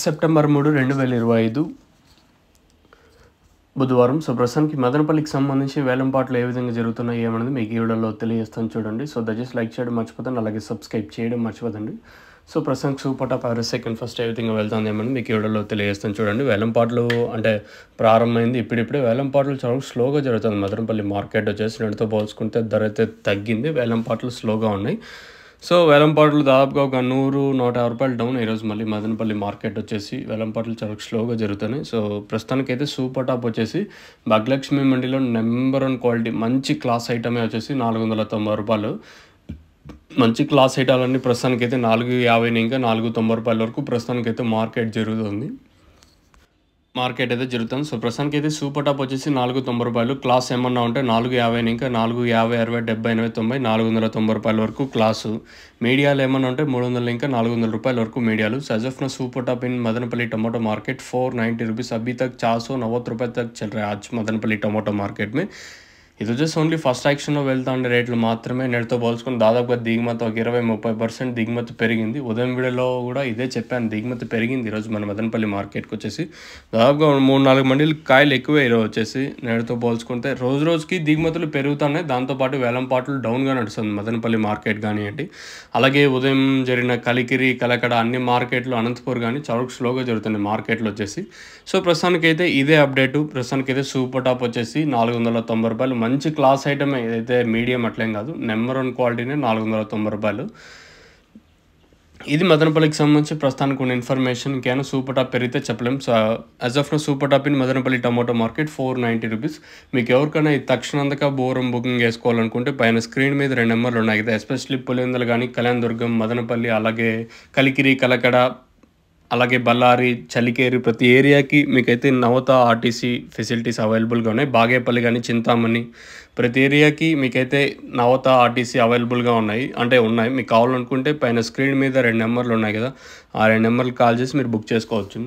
September 3, 2025 బుధవారం. So ప్రస్తుతానికి మదనపల్లికి సంబంధించి వేలంపాట్లు ఏ విధంగా జరుగుతున్నాయి ఏమనేది మీకు ఈ వీడియోలో తెలియజేస్తాను చూడండి. సో దయచేసి లైక్ చేయడం మర్చిపోతాను, అలాగే సబ్స్క్రైబ్ చేయడం మర్చిపోతండి. సో ప్రస్తుతానికి super top Everest second first ఏ విధంగా వెళ్తుంది ఏమని మీకు ఈ వీడియోలో తెలియజేస్తాను చూడండి. వేలంపాట్లు అంటే ప్రారంభమైంది ఇప్పుడిప్పుడే. వేలంపాట్లు చాలా స్లోగా జరుగుతుంది. మదనపల్లి మార్కెట్ వచ్చేసి రెండుతో పోల్చుకుంటే ధర అయితే తగ్గింది. వేలంపాట్లు స్లోగా ఉన్నాయి. సో వేలంపాట్లు దాదాపుగా ఒక 100-150 రూపాయలు డౌన్. ఈరోజు మళ్ళీ మదనపల్లి మార్కెట్ వచ్చేసి వేలంపాట్లు చాలా స్లోగా జరుగుతున్నాయి. సో ప్రస్తుతానికైతే సూపర్ టాప్ వచ్చేసి భాగ్యలక్ష్మి మండీలో నెంబర్ 1 క్వాలిటీ మంచి క్లాస్ ఐటమే వచ్చేసి 490 రూపాయలు. మంచి క్లాస్ ఐటాలన్నీ ప్రస్తుతానికైతే 450 ఇంకా 490 రూపాయల వరకు ప్రస్తుతానికైతే మార్కెట్ అయితే జరుగుతుంది. సో ప్రస్తుతానికైతే సూపర్ టాప్ వచ్చేసి 490 రూపాయలు. క్లాస్ ఏమన్నా ఉంటే 450 ఇంకా 450, 60, 70, 80, 90, 490 రూపాయల వరకు క్లాసు. మీడియాలు ఏమన్నా ఉంటే 300 ఇంకా 400 రూపాయల వరకు మీడియాలు. सज of super top in Madanapalle tomato market 490 rupees अभी तक 490 रुपये तक चल रहा है आज मदनपल्ली टमाटो मार्केट में. ఇది వచ్చేసి ఓన్లీ ఫస్ట్ యాక్షన్లో వెళ్తా ఉండే రేట్లు మాత్రమే. నేటితో పోల్చుకుని దాదాపుగా దిగుమతి ఒక 20-30% దిగుమతి పెరిగింది. ఉదయం వీడియోలో కూడా ఇదే చెప్పాను, దిగుమతి పెరిగింది ఈరోజు మన మదనపల్లి మార్కెట్కి వచ్చేసి. దాదాపుగా 3-4 మండీలు కాయలు ఎక్కువే ఈరోజు వచ్చేసి. నేటితో పోల్చుకుంటే రోజు రోజుకి దిగుమతులు పెరుగుతున్నాయి. దాంతోపాటు వేలంపాట్లు డౌన్గా నడుస్తుంది మదనపల్లి మార్కెట్ కానివ్వండి. అలాగే ఉదయం జరిగిన కలికిరి, కలకడ అన్ని మార్కెట్లు, అనంతపూర్ కానీ చాలా స్లోగా జరుగుతున్నాయి మార్కెట్లు వచ్చేసి. సో ప్రస్తుతానికైతే ఇదే అప్డేటు. ప్రస్తుతానికైతే సూపర్ టాప్ వచ్చేసి 490 రూపాయలు. మంచి క్లాస్ ఐటమ్, ఏదైతే మీడియం అట్లేం కాదు, నెంబర్ 1 క్వాలిటీనే 490 రూపాయలు. ఇది మదనపల్లికి సంబంధించి ప్రస్తుతానికి ఉన్న ఇన్ఫర్మేషన్. ఇంకేమైనా సూపర్ టాప్ పెరిగితే చెప్పలేం. So as of now super top in Madanapalle tomato market 490 rupees. మీకు ఎవరికైనా ఈ తక్షణంతగా బోరం బుకింగ్ వేసుకోవాలనుకుంటే పైన స్క్రీన్ మీద 2 నెంబర్లు ఉన్నాయి కదా, ఎస్పెషల్లీ పులివెందులు కానీ, కళ్యాణదుర్గం, మదనపల్లి, అలాగే కలికిరి, కలకడ, అలాగే బళ్ళారి, చలికేరి, ప్రతి ఏరియాకి మీకైతే నవత ఆర్టీసీ ఫెసిలిటీస్ అవైలబుల్గా ఉన్నాయి. బాగేపల్లి కానీ, చింతామణి, ప్రతి ఏరియాకి మీకైతే నవత ఆర్టీసీ అవైలబుల్గా ఉన్నాయి. మీకు కావాలనుకుంటే పైన స్క్రీన్ మీద 2 నెంబర్లు ఉన్నాయి కదా, ఆ 2 నెంబర్లు కాల్ చేసి మీరు బుక్ చేసుకోవచ్చు.